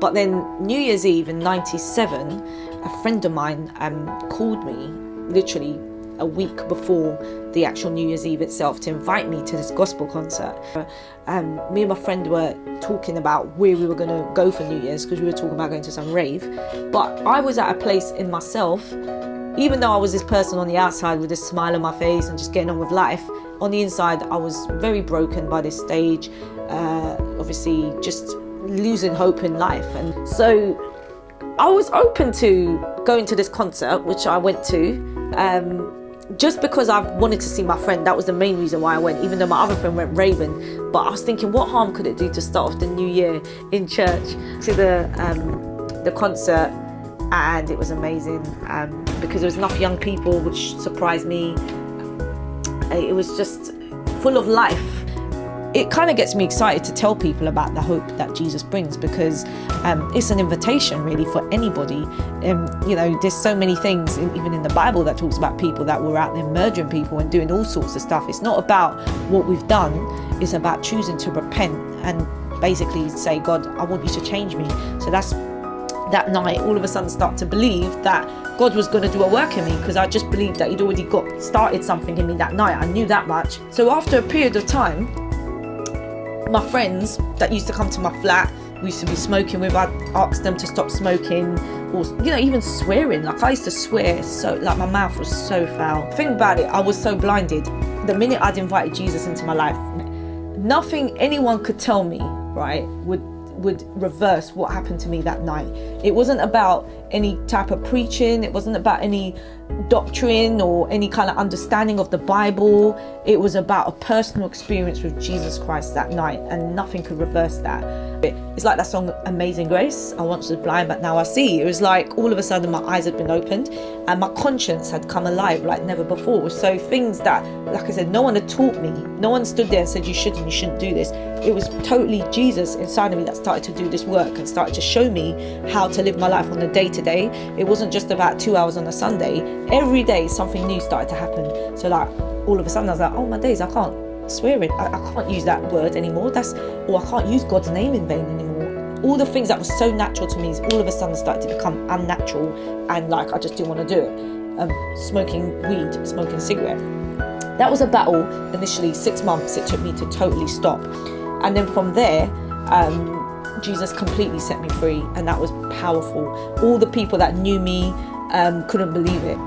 But then New Year's Eve in '97, a friend of mine called me literally a week before the actual New Year's Eve itself to invite me to this gospel concert. Me and my friend were talking about where we were going to go for New Year's, because we were talking about going to some rave. But I was at a place in myself, even though I was this person on the outside with a smile on my face and just getting on with life, on the inside I was very broken by this stage, obviously just losing hope in life. And so I was open to going to this concert, which I went to, just because I wanted to see my friend. That was the main reason why I went, even though my other friend went raving. But I was thinking, what harm could it do to start off the new year in church? To the concert, and it was amazing, because there was enough young people, which surprised me. It was just full of life. It kind of gets me excited to tell people about the hope that Jesus brings, because it's an invitation really for anybody. There's so many things even in the Bible that talks about people that were out there murdering people and doing all sorts of stuff. It's not about what we've done, it's about choosing to repent and basically say, God, I want you to change me. So that's that night, all of a sudden start to believe that God was going to do a work in me, because I just believed that he'd already started something in me that night. I knew that much. So after a period of time, my friends that used to come to my flat, we used to be smoking with, I'd ask them to stop smoking, or even swearing. Like I used to swear, so like my mouth was so foul. Think about it, I was so blinded. The minute I'd invited Jesus into my life, nothing anyone could tell me, right, would reverse what happened to me that night. It wasn't about any type of preaching, it wasn't about any doctrine or any kind of understanding of the Bible. It was about a personal experience with Jesus Christ that night, and nothing could reverse that. It's like that song Amazing Grace. I once was blind but now I see. It was like all of a sudden my eyes had been opened and my conscience had come alive like never before. So things that, like I said, no one had taught me, no one stood there and said you shouldn't do this. It was totally Jesus inside of me that started to do this work and started to show me how to live my life on a day-to-day. It wasn't just about 2 hours on a Sunday. Every day something new started to happen. So like all of a sudden I was like, oh my days, I can't swear it. I can't use that word anymore. Or I can't use God's name in vain anymore. All the things that were so natural to me all of a sudden started to become unnatural, and like I just didn't want to do it. Smoking weed, smoking cigarette. That was a battle initially. 6 months it took me to totally stop. And then from there, Jesus completely set me free, and that was powerful. All the people that knew me couldn't believe it.